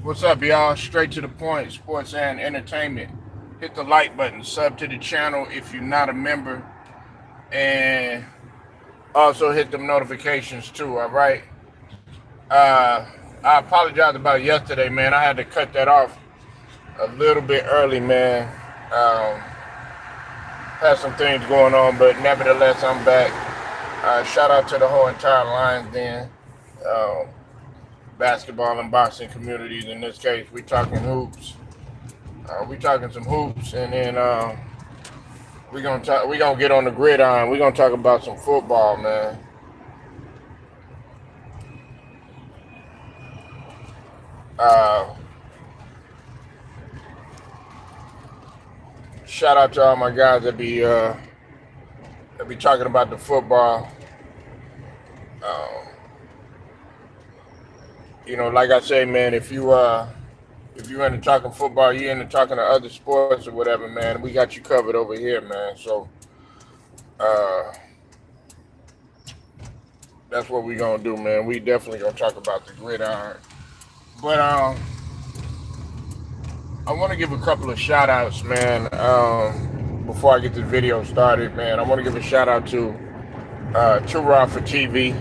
What's up, y'all? Straight to the point, sports and entertainment. Hit the like button, sub to the channel if you're not a member, and also hit them notifications too, all right? I apologize about yesterday, man. I had to cut that off a little bit early, man. Um, had some things going on, but nevertheless, I'm back. Shout out to the whole entire Lions Den. Um, Basketball and boxing communities. In this case, we talking hoops. We talking some hoops, and then we gonna talk. We gonna get on the gridiron. We gonna talk about some football, man. Uh, Shout out to all my guys that be talking about the football. Um, like I say, man, if you into talking football, you into talking to other sports or whatever, man, we got you covered over here, man. So uh, that's what we gonna do, man. We definitely gonna talk about the gridiron. But I want to give a couple of shout outs, man. Before I get this video started, man, I want to give a shout out to Too Raw for TV.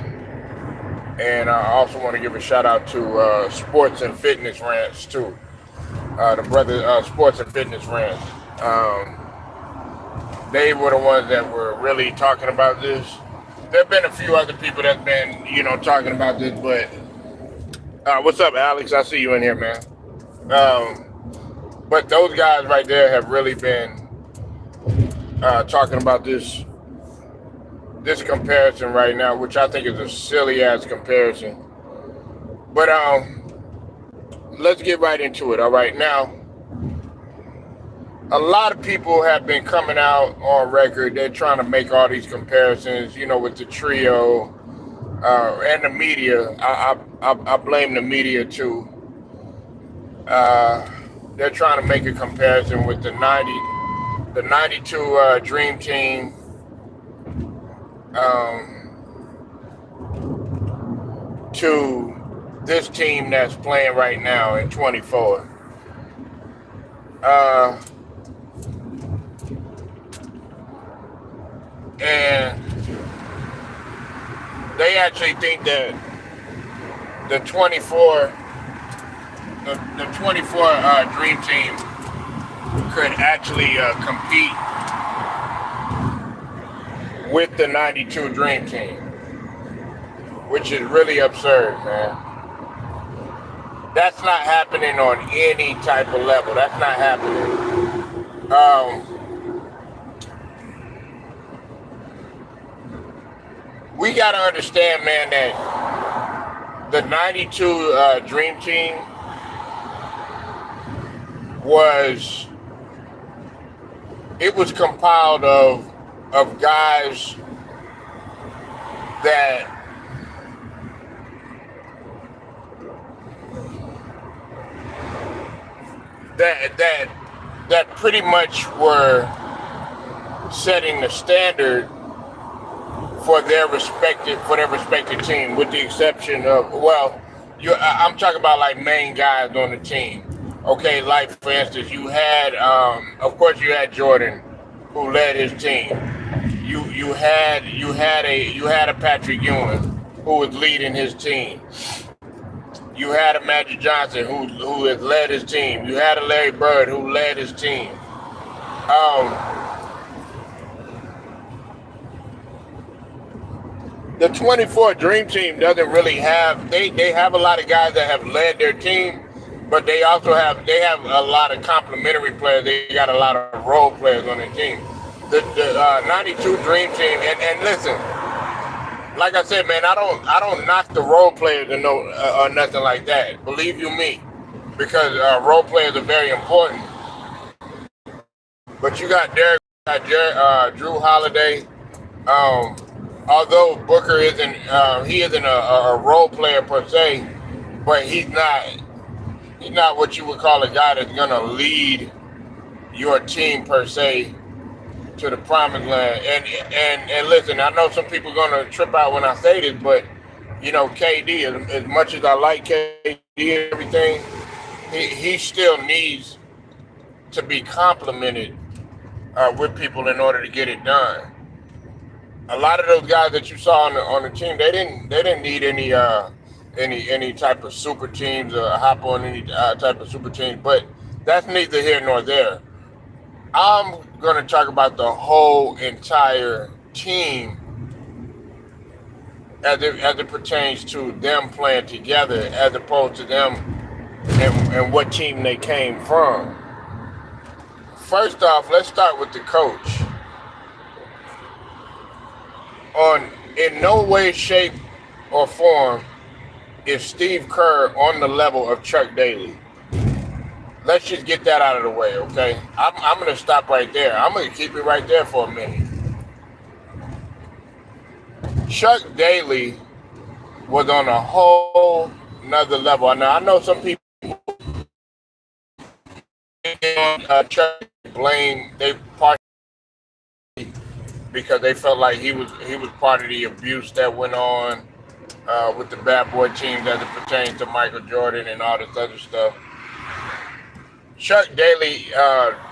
And I also want to give a shout out to Sports and Fitness Rants too. The brother Sports and Fitness Rants. They were the ones that were really talking about this. There've been a few other people that's been, talking about this, but what's up, Alex? I see you in here, man. But those guys right there have really been talking about this comparison right now, which I think is a silly ass comparison. But let's get right into it. All right, now a lot of people have been coming out on record. They're trying to make all these comparisons, with the trio and the media. I blame the media too. They're trying to make a comparison with the '92 Dream Team. To this team that's playing right now in 24. And they actually think that the 24 Dream Team could actually compete with the '92 Dream Team, which is really absurd, man. That's not happening on any type of level. That's not happening. We got to understand, man, that the '92 Dream Team was compiled of guys that pretty much were setting the standard for their respective team, with the exception of, I'm talking about like main guys on the team. Okay, like for instance, you had of course you had Jordan, who led his team. You had a Patrick Ewing, who was leading his team. You had a Magic Johnson, who has led his team. You had a Larry Bird, who led his team. The 24 Dream Team doesn't really have, they have a lot of guys that have led their team, but they also have a lot of complementary players. They got a lot of role players on their team. The '92 Dream Team, and listen, like I said, man, I don't knock the role players or nothing like that. Believe you me, because role players are very important. But you got Drew Holiday. Although Booker isn't a role player per se, but he's not what you would call a guy that's gonna lead your team per se to the promised land. And listen, I know some people are gonna trip out when I say this, but KD, as much as I like KD and everything, he still needs to be complimented with people in order to get it done. A lot of those guys that you saw on the team, they didn't need any type of super teams or hop on any type of super teams. But that's neither here nor there. I'm going to talk about the whole entire team as it pertains to them playing together, as opposed to them and what team they came from. First off, let's start with the coach. In no way, shape, or form is Steve Kerr on the level of Chuck Daly. Let's just get that out of the way, okay? I'm going to stop right there. I'm going to keep it right there for a minute. Chuck Daly was on a whole nother level. Now, I know some people Chuck blame they partially because they felt like he was part of the abuse that went on with the bad boy teams as it pertains to Michael Jordan and all this other stuff. Chuck Daly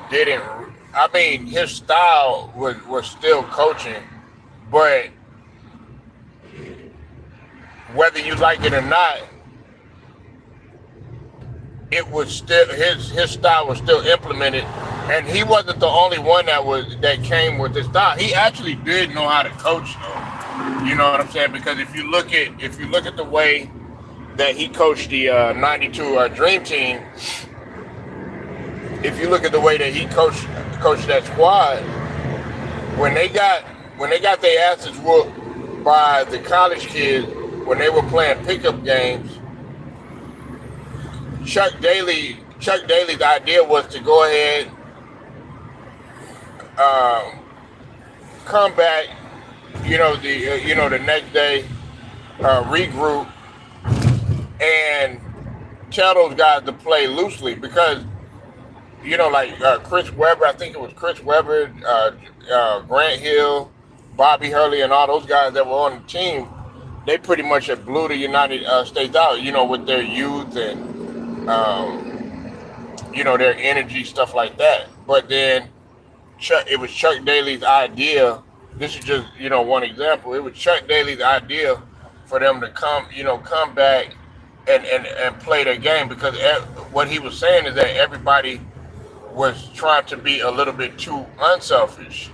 didn't. I mean, his style was still coaching, but whether you like it or not, it was still his style was still implemented, and he wasn't the only one that came with this style. He actually did know how to coach, though. You know what I'm saying? Because if you look at the way that he coached the '92 Dream Team, if you look at the way that he coached that squad, when they got their asses whooped by the college kids when they were playing pickup games, Chuck Daly's idea was to go ahead, come back, the next day, regroup, and tell those guys to play loosely because, like Chris Webber, I think it was Chris Webber, Grant Hill, Bobby Hurley, and all those guys that were on the team, they pretty much had blew the United States out, with their youth and their energy, stuff like that. But then it was Chuck Daly's idea. This is just, one example. It was Chuck Daly's idea for them to come back and play their game, because what he was saying is that everybody was trying to be a little bit too unselfish.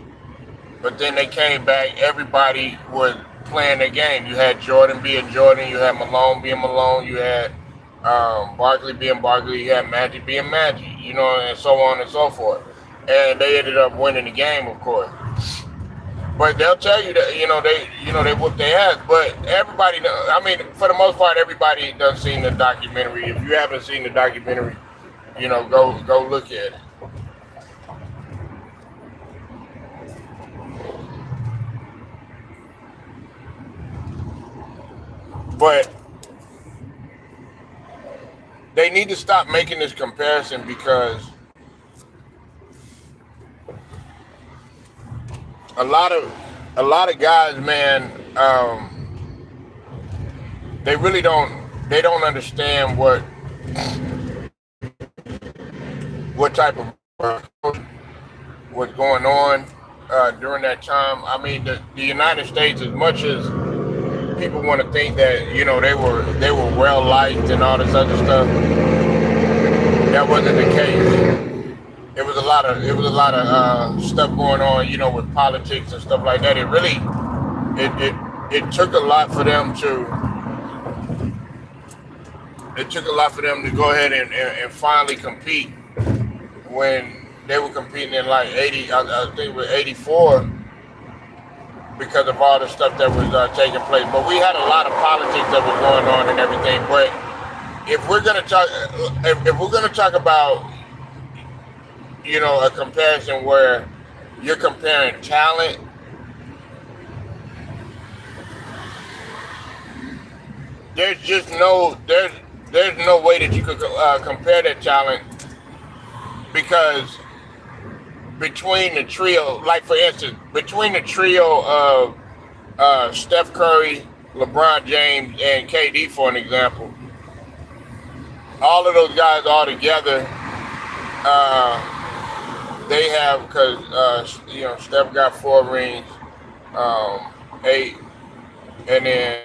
But then they came back, everybody was playing their game. You had Jordan being Jordan, you had Malone being Malone, you had Barkley being Barkley, you had Magic being Magic, and so on and so forth. And they ended up winning the game, of course. But they'll tell you that, they whooped their ass. But everybody, for the most part, everybody does seen the documentary. If you haven't seen the documentary, go look at it. But they need to stop making this comparison, because a lot of guys, man, they really don't understand what type of was going on during that time. I mean, the United States, as much as people want to think that they were well liked and all this other stuff, that wasn't the case. It was a lot of stuff going on, with politics and stuff like that. It really it took a lot for them to go ahead and finally compete when they were competing in like 80, I think it was 84, because of all the stuff that was taking place. But we had a lot of politics that was going on and everything. But if we're gonna talk about, a comparison where you're comparing talent, there's no way that you could compare that talent, because between the trio, like for instance, between the trio of Steph Curry, LeBron James, and KD, for an example, all of those guys all together, they have because Steph got 4 rings, 8, and then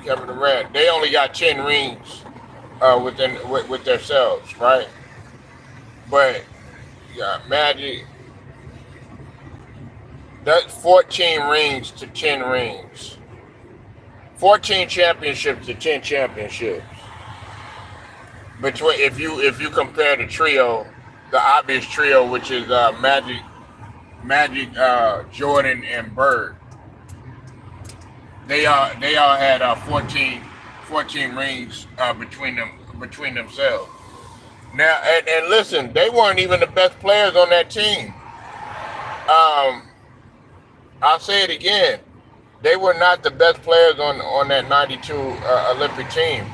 Kevin Durant. They only got 10 rings with themselves, right? But yeah, Magic. That's 14 rings to 10 rings. 14 championships to 10 championships. Between if you compare the trio, the obvious trio, which is Magic, Jordan, and Bird, they all had 14 rings between themselves. Now and listen, they weren't even the best players on that team. Um, I'll say it again. They were not the best players on that 92 Olympic team.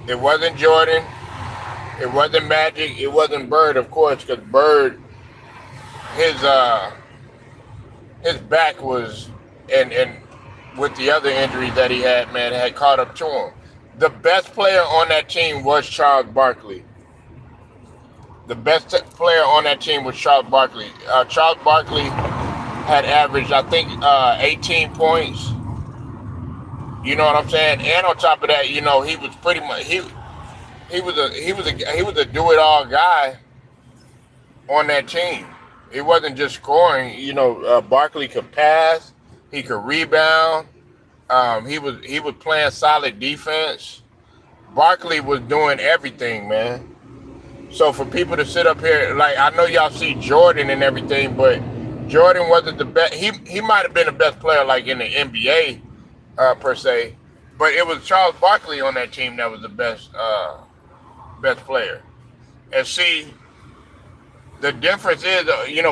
It wasn't Jordan. It wasn't Magic. It wasn't Bird, of course, because Bird, his back was, and with the other injuries that he had, man, had caught up to him. The best player on that team was Charles Barkley. The best player on that team was Charles Barkley. Charles Barkley had averaged, I think, 18 points. You know what I'm saying? And on top of that, he was pretty much he was a do-it-all guy on that team. It wasn't just scoring. Barkley could pass, he could rebound. He was playing solid defense. Barkley was doing everything, man. So for people to sit up here, like, I know y'all see Jordan and everything, but Jordan wasn't the best. He might have been the best player, like in the NBA per se, but it was Charles Barkley on that team that was the best player. And see, the difference is,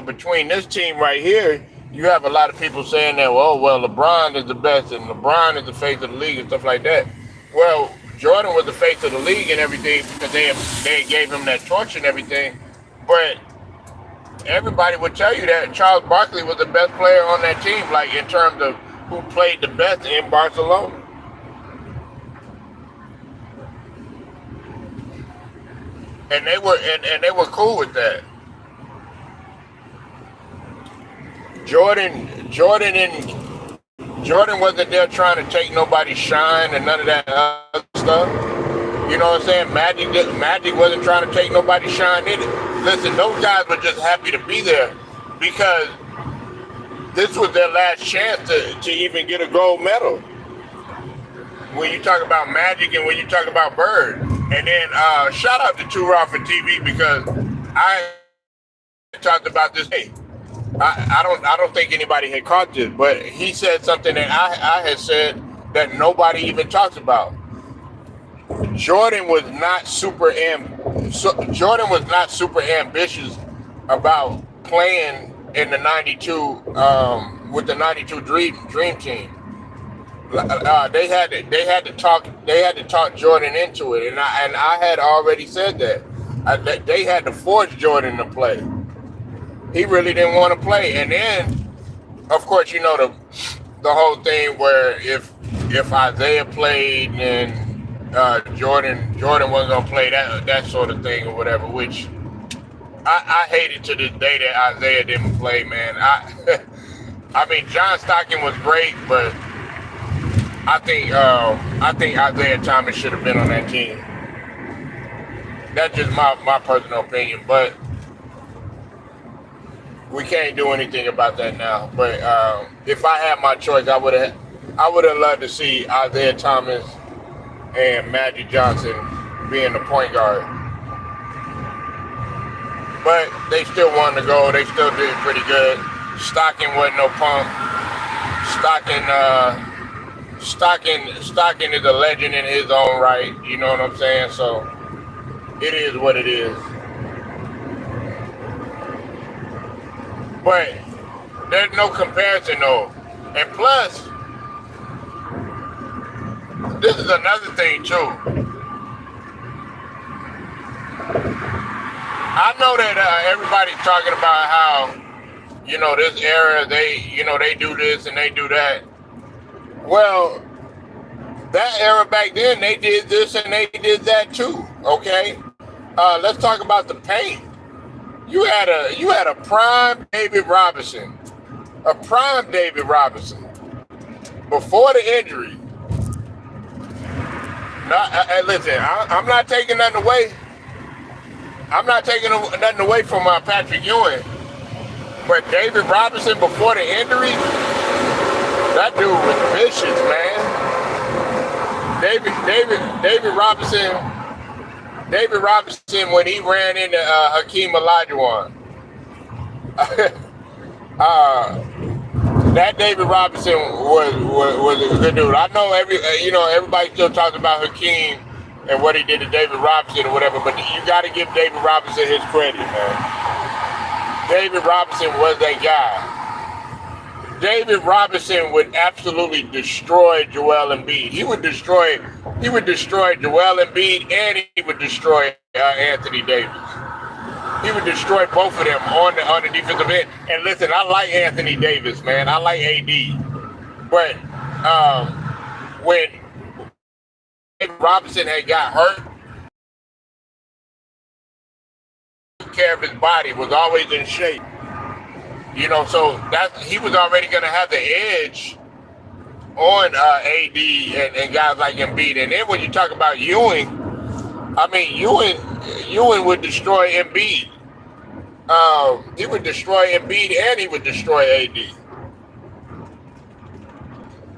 between this team right here, you have a lot of people saying that, LeBron is the best and LeBron is the face of the league and stuff like that. Well, Jordan was the face of the league and everything because they gave him that torch and everything. But everybody would tell you that Charles Barkley was the best player on that team, like in terms of who played the best in Barcelona. And they were cool with that. Jordan wasn't there trying to take nobody's shine and none of that other stuff. You know what I'm saying? Magic wasn't trying to take nobody's shine either. Listen, those guys were just happy to be there because this was their last chance to even get a gold medal. When you talk about Magic and when you talk about Bird. And then shout out to Two Raw for TV because I talked about this. Hey, I don't think anybody had caught this, but he said something that I had said that nobody even talks about. Jordan was not super ambitious about playing in the 92 with the 92 Dream Team. They had to talk Jordan into it, and I had already said that they had to force Jordan to play. He really didn't want to play, and then, of course, the whole thing where if Isaiah played and Jordan wasn't gonna play, that sort of thing or whatever, which I hated to this day that Isaiah didn't play, man. I mean, John Stockton was great, but I think Isaiah Thomas should have been on that team. That's just my personal opinion, but we can't do anything about that now. But if I had my choice, I would have loved to see Isaiah Thomas and Magic Johnson being the point guard. But they still won the gold. They still did pretty good. Stockton wasn't no punk. Stockton is a legend in his own right. You know what I'm saying? So it is what it is. But there's no comparison though. And plus, this is another thing too. I know that everybody's talking about how, this era, they do this and they do that. Well, that era back then, they did this and they did that too. Okay, let's talk about the paint. You had a prime David Robinson, before the injury. Listen, I'm not taking nothing away. I'm not taking nothing away from Patrick Ewing, but David Robinson before the injury, that dude was vicious, man. David Robinson when he ran into Hakeem Olajuwon. That David Robinson was a good dude. I know everybody still talks about Hakeem and what he did to David Robinson or whatever, but you got to give David Robinson his credit, man. David Robinson was that guy. David Robinson would absolutely destroy Joel Embiid. He would destroy Joel Embiid, and he would destroy Anthony Davis. He would destroy both of them on the defensive end. And listen, I like Anthony Davis, man. I like AD, but when David Robinson had got hurt, took care of his body, was always in shape. So that he was already going to have the edge on AD and guys like Embiid. And then when you talk about Ewing, I mean, Ewing would destroy Embiid. He would destroy Embiid and he would destroy AD.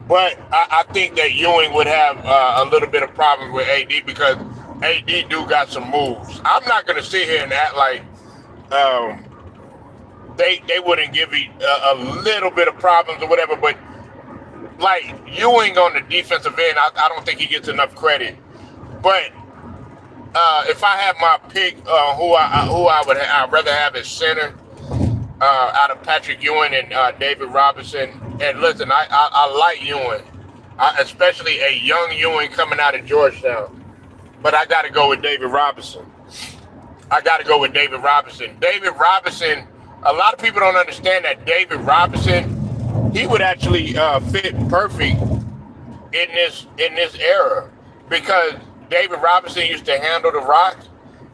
But I think that Ewing would have a little bit of problems with AD because AD do got some moves. I'm not going to sit here and act like they wouldn't give you a little bit of problems or whatever, but like Ewing on the defensive end, I don't think he gets enough credit. But if I have my pick, I'd rather have as center out of Patrick Ewing and David Robinson. And listen, I like Ewing, especially a young Ewing coming out of Georgetown. But I got to go with David Robinson. David Robinson. A lot of people don't understand that David Robinson, he would actually fit perfect in this era because David Robinson used to handle the rock.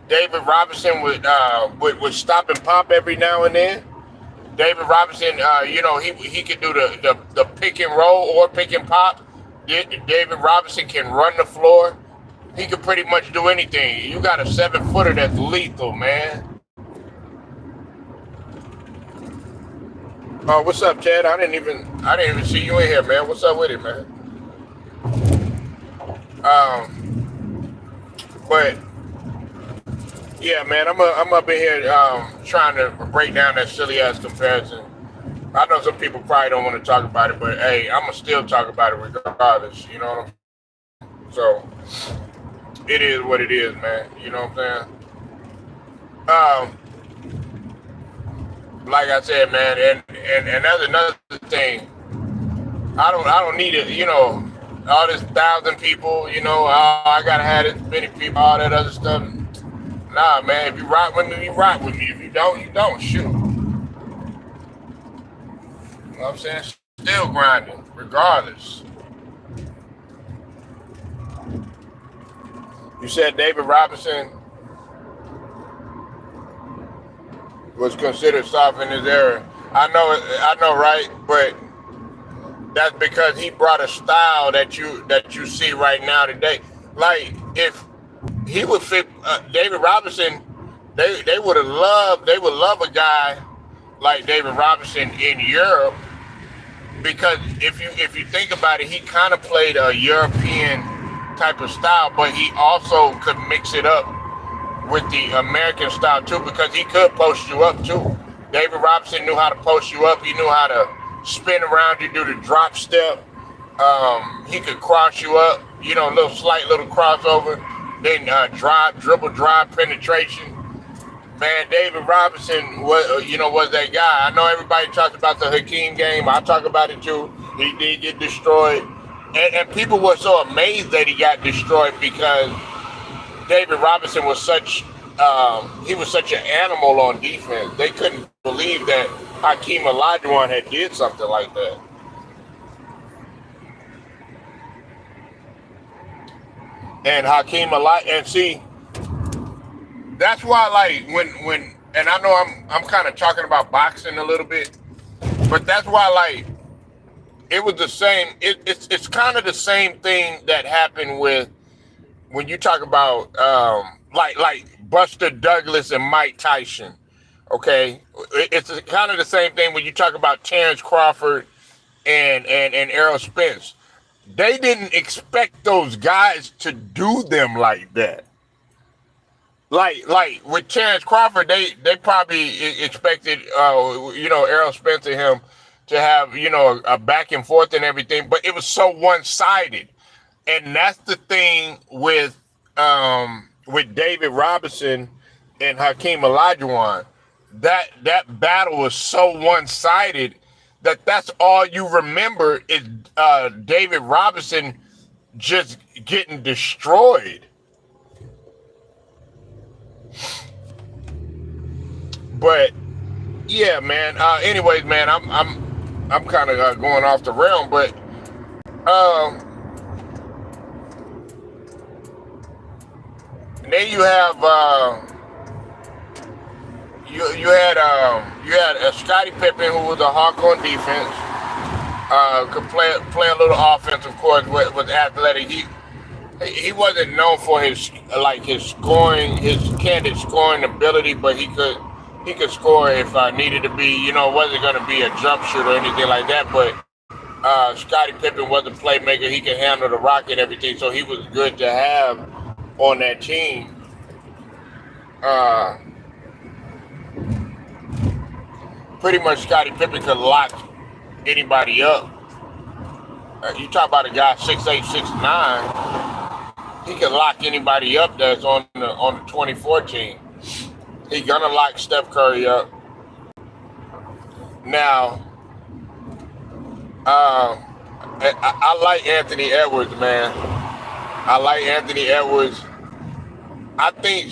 David Robinson would stop and pop every now and then. David Robinson, he could do the pick and roll or pick and pop. David Robinson can run the floor. He can pretty much do anything. You got a 7-footer that's lethal, man. Oh, what's up, Chad? I didn't even see you in here, man. What's up with it, man? But yeah, man, I'm up in here trying to break down that silly ass comparison. I know some people probably don't want to talk about it, but hey, I'm gonna still talk about it regardless. You know what I'm saying? So it is what it is, man. You know what I'm saying? Like I said, man, and that's another thing. I don't need it, all this 1,000 people, I gotta have this many people, all that other stuff. Nah, man, if you rock with me, you rock with me. If you don't, you don't. Shoot. You know what I'm saying? Still grinding, regardless. You said David Robinson was considered soft in his era. I know, right? But that's because he brought a style that you see right now today. Like if he would fit David Robinson, they would love a guy like David Robinson in Europe because if you think about it, he kind of played a European type of style, but he also could mix it up with the American style too, because he could post you up too. David Robinson knew how to post you up. He knew how to spin around you, do the drop step. He could cross you up, slight little crossover, then dribble, penetration. Man, David Robinson was that guy. I know everybody talks about the Hakeem game. I talk about it too. He did get destroyed, and people were so amazed that he got destroyed because David Robinson was such an animal on defense. They couldn't believe that Hakeem Olajuwon had did something like that. and Hakeem Olajuwon. And see, that's why, like, when and I know I'm kind of talking about boxing a little bit, but that's why, like, it was the same. It's kind of the same thing that happened with when you talk about like Buster Douglas and Mike Tyson. Okay, it's kind of the same thing when you talk about Terrence Crawford and Errol Spence. They didn't expect those guys to do them like that. Like with Terrence Crawford, they probably expected Errol Spence and him to have a back and forth and everything, but it was so one sided, and that's the thing with David Robinson and Hakeem Olajuwon. That battle was so one sided that's all you remember is David Robinson just getting destroyed. But yeah, man. Anyways, man, I'm kind of going off the realm, but then you have you had Scottie Pippen, who was a hawk on defense, could play a little offense, of course, was athletic. He wasn't known for his scoring, his candid scoring ability, but he could score if needed to be. Wasn't going to be a jump shooter or anything like that. But Scottie Pippen was a playmaker. He could handle the rock and everything, so he was good to have on that team. Pretty much, Scottie Pippen could lock anybody up. You talk about a guy 6'8", 6'9". He can lock anybody up that's on the 24 team. He gonna lock Steph Curry up. Now, I like Anthony Edwards, man. I like Anthony Edwards. I think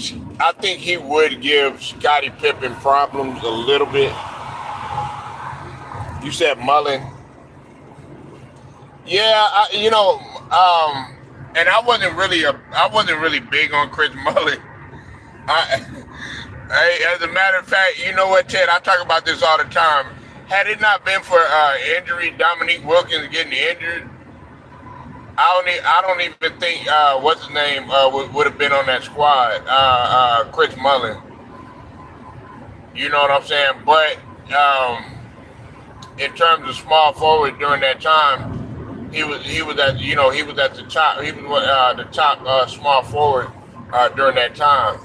he would give Scottie Pippen problems a little bit. You said Mullen. Yeah, and I wasn't really big on Chris Mullen. As a matter of fact, you know what, Ted? I talk about this all the time. Had it not been for injury, Dominique Wilkins getting injured, I don't even think what's his name would have been on that squad. Chris Mullen. You know what I'm saying? But in terms of small forward during that time, he was at the top. He was the top small forward during that time.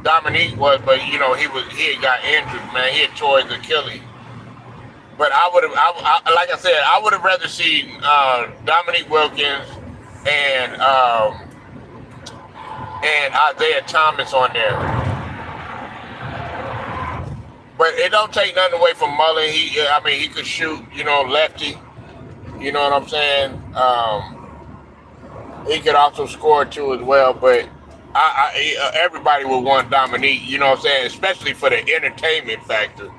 Dominique was, but he had got injured, man. He had tore his Achilles. But like I said, I would have rather seen Dominique Wilkins and Isaiah Thomas on there. But it don't take nothing away from Mullen. He could shoot, lefty. You know what I'm saying? He could also score too as well. But everybody would want Dominique. You know what I'm saying? Especially for the entertainment factor.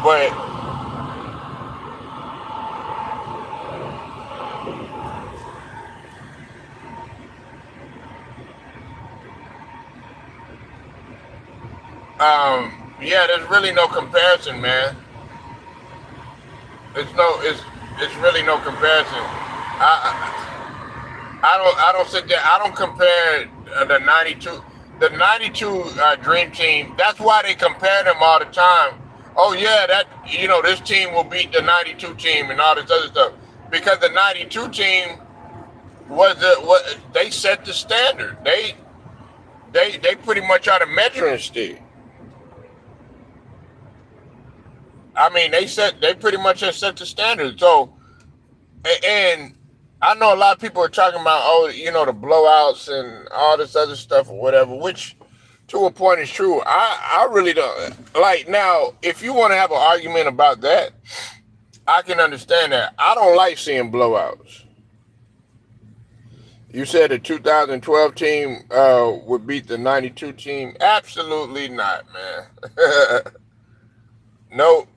But there's really no comparison, man. It's really no comparison. I don't sit there. I don't compare the '92 Dream Team. That's why they compare them all the time. Oh yeah, this team will beat the '92 team and all this other stuff, because the '92 team they set the standard. They pretty much are the measuring stick. They pretty much have set the standard. So, and I know a lot of people are talking about, the blowouts and all this other stuff or whatever, which to a point is true. I really don't like. Now, if you want to have an argument about that, I can understand that. I don't like seeing blowouts. You said the 2012 team would beat the '92 team. Absolutely not, man. Nope.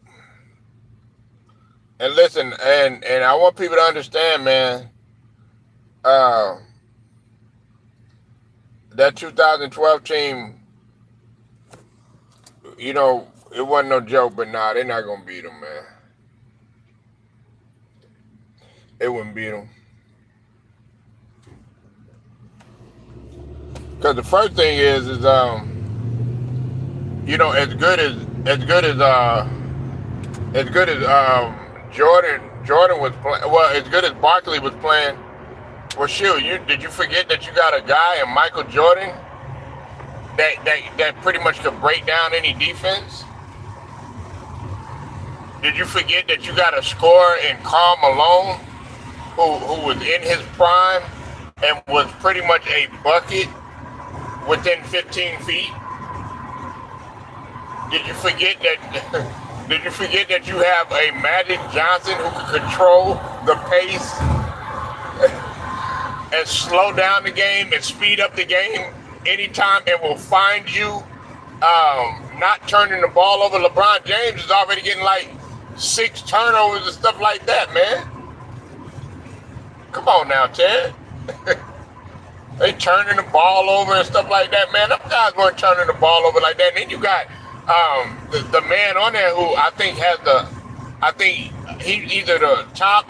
And listen, and I want people to understand, man. Uh, that 2012 team, you know, it wasn't no joke, but nah, they're not gonna beat them, man. They wouldn't beat them because the first thing is you know, as good as Jordan was playing. Well, as good as Barkley was playing. Well, shoot, did you forget that you got a guy in Michael Jordan that pretty much could break down any defense? Did you forget that you got a scorer in Karl Malone who was in his prime and was pretty much a bucket within 15 feet? Did you forget that? Did you forget that you have a Magic Johnson who can control the pace and slow down the game and speed up the game anytime, and will find you not turning the ball over? LeBron James is already getting like 6 turnovers and stuff like that, man. Come on now, Ted. They turning the ball over and stuff like that, man. Them guys weren't turning the ball over like that. And then you got the man on there who I think he's either the top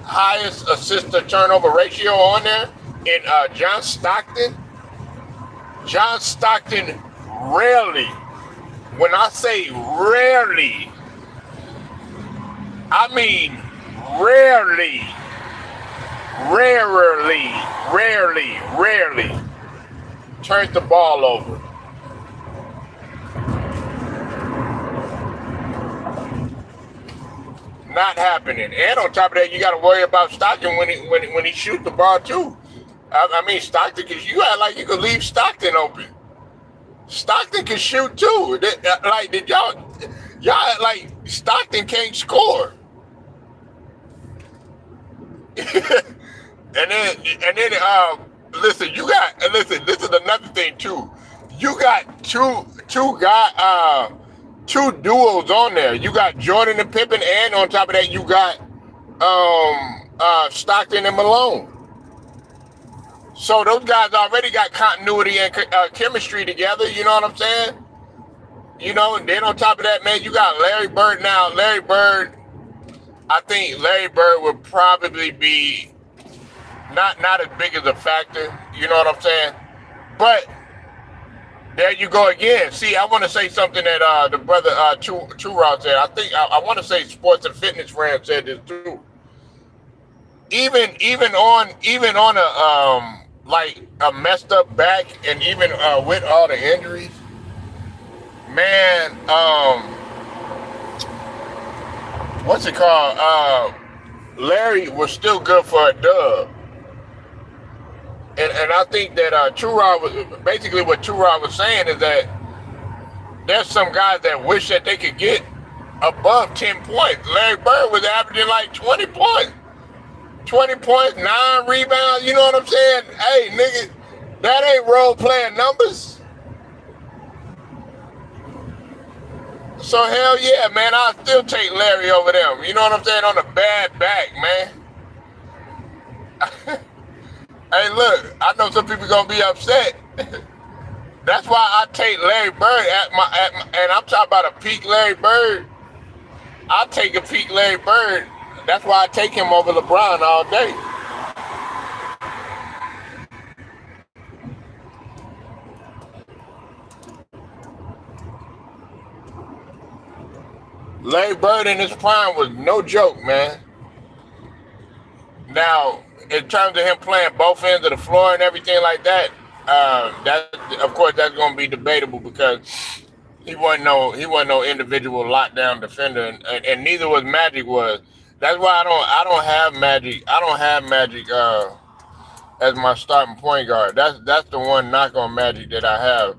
highest assist to turnover ratio on there in John Stockton. John Stockton rarely, when I say rarely, I mean rarely turns the ball over. Not happening. And on top of that, you got to worry about Stockton when he shoots the ball too. I mean, Stockton, because you act like you could leave Stockton open. Stockton can shoot too. Like, did y'all act like Stockton can't score? and then listen, this is another thing too. You got two duos on there. You got Jordan and Pippen, and on top of that, you got Stockton and Malone. So those guys already got continuity and chemistry together. You know what I'm saying? You know, and then on top of that, man, you got Larry Bird now. Larry Bird, I think Larry Bird would probably be not as big as a factor. You know what I'm saying? But there you go again. See, I want to say something that the brother Two-Rod said. I think I want to say Sports and Fitness Friend said this too. Even on a like a messed up back, and even with all the injuries, man, what's it called? Larry was still good for a dub. And I think that Two-Rod was basically what Two-Rod was saying is that there's some guys that wish that they could get above 10 points. Larry Bird was averaging like 20 points. 20 points, 9 rebounds, you know what I'm saying? Hey, nigga, that ain't role-playing numbers. So hell yeah, man, I'll still take Larry over them. You know what I'm saying? On a bad back, man. Hey, look, I know some people gonna be upset. That's why I take Larry Bird and I'm talking about a peak Larry Bird. I'll take a peak Larry Bird. That's why I take him over LeBron all day. Larry Bird in his prime was no joke, man. Now, in terms of him playing both ends of the floor and everything like that, of course that's going to be debatable because he wasn't no individual lockdown defender, and neither was Magic was. That's why I don't have Magic. I don't have Magic as my starting point guard. That's the one knock on Magic that I have.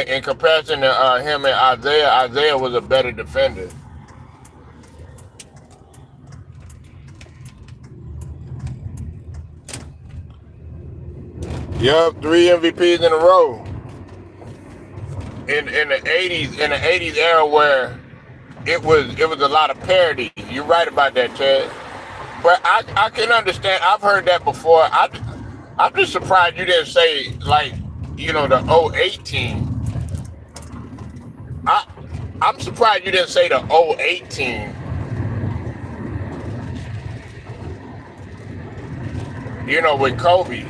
In comparison to him and Isaiah was a better defender. Yup, 3 MVPs in a row. In the 80s era where it was a lot of parody. You're right about that, Ted. But I can understand. I've heard that before. I'm just surprised you didn't say like the '08 team. I I'm surprised you didn't say the '08 team. With Kobe.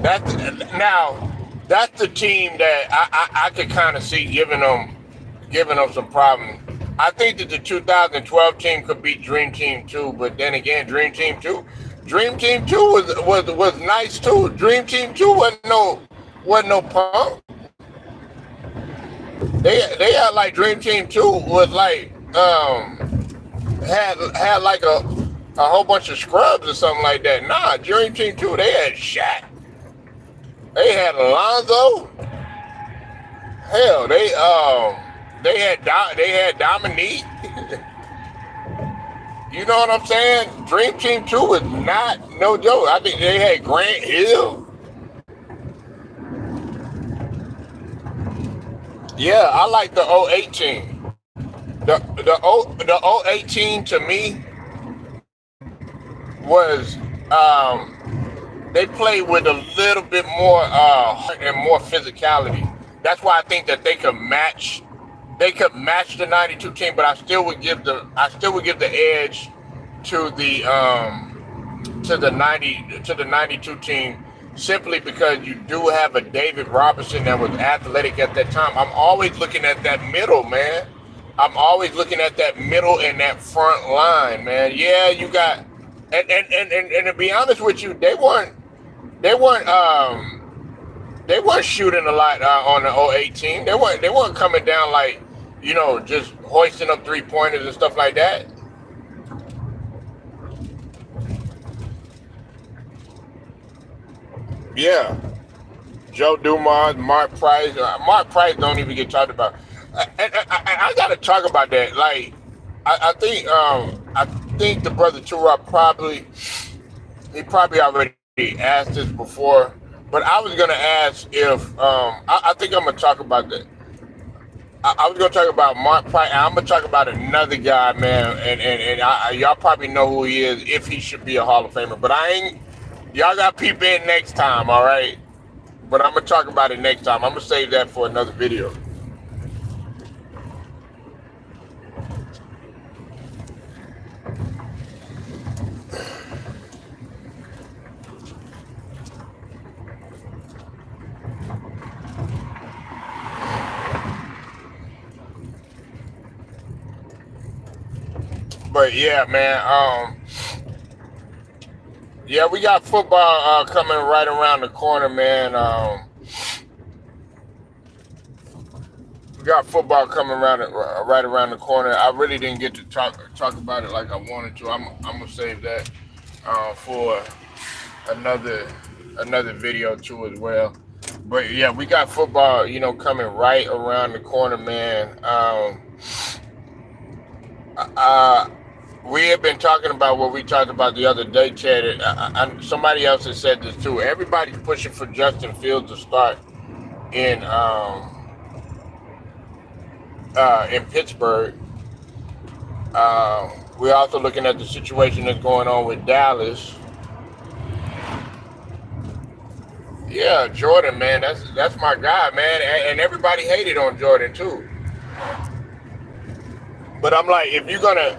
That's now that's the team that I could kind of see giving them some problems. I think that the 2012 team could beat Dream Team 2, but then again, Dream Team 2 was nice too. Dream Team 2 wasn't no punk. They had like Dream Team 2 was like had like a whole bunch of scrubs or something like that. Nah, Dream Team 2 they had Shaq. They had Alonzo. Hell, they had Dominique. You know what I'm saying? Dream Team 2 was not no joke. I think they had Grant Hill. Yeah, I like the '08 team. The '08 team to me was they played with a little bit more heart and more physicality. That's why I think that they could match the '92 team, but I still would give the edge to the '92 team, simply because you do have a David Robinson that was athletic at that time. I'm always looking at that middle, man. I'm always looking at that middle and that front line, man. Yeah, you got and to be honest with you, they weren't shooting a lot on the '08 team. They weren't coming down like, just hoisting up 3-pointers and stuff like that. Yeah, Joe Dumars, Mark Price. Mark Price don't even get talked about. And I got to talk about that. Like, I think the brother Turok probably already asked this before, but I was gonna ask if I think I'm gonna talk about that. I was gonna talk about Mark Price. I'm gonna talk about another guy, man, and y'all probably know who he is, if he should be a Hall of Famer. But I ain't. Y'all got to peep in next time, all right? But I'm gonna talk about it next time. I'm gonna save that for another video. But yeah, man. Yeah, we got football coming right around the corner, man. We got football coming right around the corner. I really didn't get to talk about it like I wanted to. I'm gonna save that for another video too as well. But yeah, we got football, coming right around the corner, man. We have been talking about what we talked about the other day, Chad. Somebody else has said this too. Everybody's pushing for Justin Fields to start in Pittsburgh. We're also looking at the situation that's going on with Dallas. Yeah, Jordan, man, that's my guy, man, and everybody hated on Jordan too. But I'm like, if you're gonna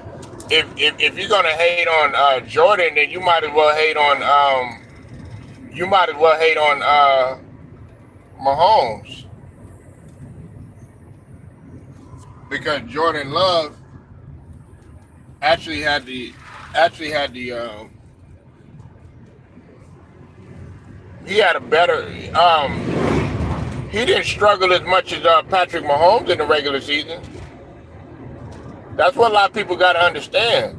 hate on Jordan, then you might as well hate on Mahomes, because Jordan Love actually had the he had a better he didn't struggle as much as Patrick Mahomes in the regular season. That's what a lot of people got to understand.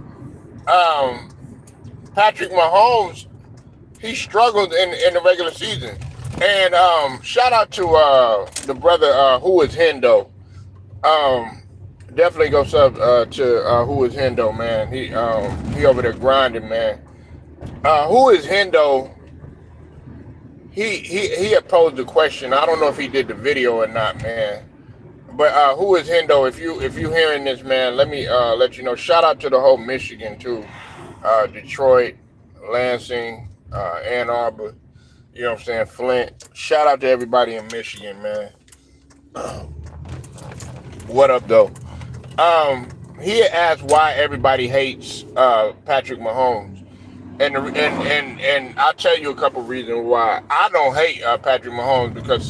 Patrick Mahomes, he struggled in the regular season. And shout out to the brother Who Is Hendo. Definitely go sub to Who Is Hendo, man. He over there grinding, man. Who Is Hendo he had posed the question. I don't know if he did the video or not, man. But who is Hendo? If you hearing this, man, let me let you know. Shout out to the whole Michigan too, Detroit, Lansing, Ann Arbor. You know what I'm saying? Flint. Shout out to everybody in Michigan, man. What up, though? He asked why everybody hates Patrick Mahomes, and I'll tell you a couple reasons why. I don't hate Patrick Mahomes because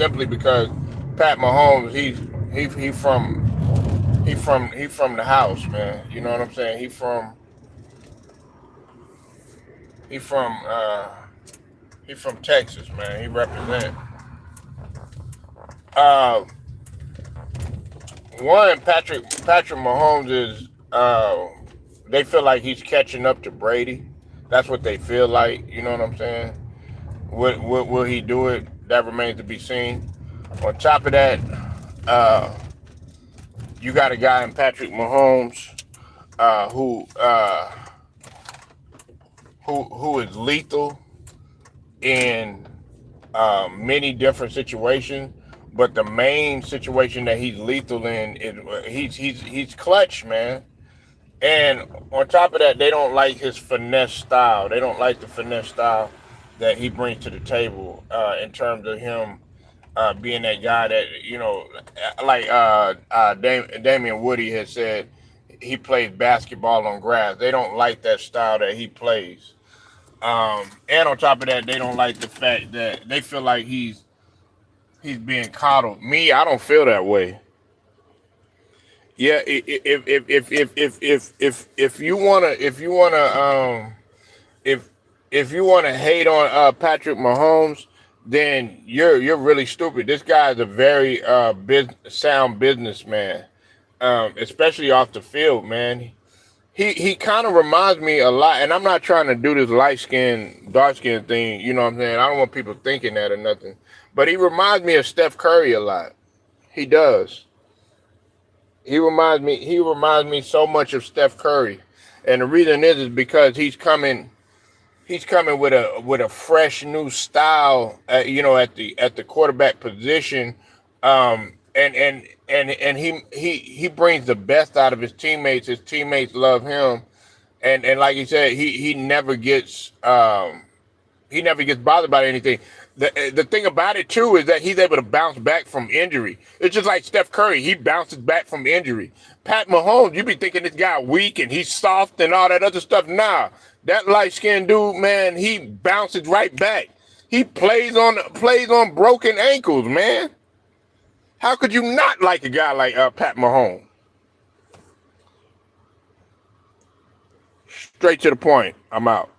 Pat Mahomes he from the house, man. You know what I'm saying? He from Texas, man. He represent. Uh, One, Patrick Mahomes is they feel like he's catching up to Brady. That's what they feel like. You know what I'm saying? Will he do it? That remains to be seen. On top of that, you got a guy in Patrick Mahomes who is lethal in many different situations. But the main situation that he's lethal in is he's clutch, man. And on top of that, they don't like his finesse style. They don't like the finesse style that he brings to the table in terms of him being that guy that, like Damian Woody has said, he plays basketball on grass. They don't like that style that he plays. And on top of that, they don't like the fact that they feel like he's being coddled. Me, I don't feel that way. Yeah, if you wanna hate on Patrick Mahomes, then you're really stupid. This guy is a very sound businessman, especially off the field, man. He kind of reminds me a lot, and I'm not trying to do this light skin, dark skin thing. You know what I'm saying? I don't want people thinking that or nothing. But he reminds me of Steph Curry a lot. He does. He reminds me so much of Steph Curry. And the reason is because he's coming with a fresh new style at the quarterback position. And he brings the best out of his teammates. His teammates love him. And like you said, he never gets bothered by anything. The thing about it too is that he's able to bounce back from injury. It's just like Steph Curry. He bounces back from injury. Pat Mahomes, you be thinking this guy weak and he's soft and all that other stuff. Nah, that light-skinned dude, man, he bounces right back. He plays on broken ankles, man. How could you not like a guy like Pat Mahomes? Straight to the point. I'm out.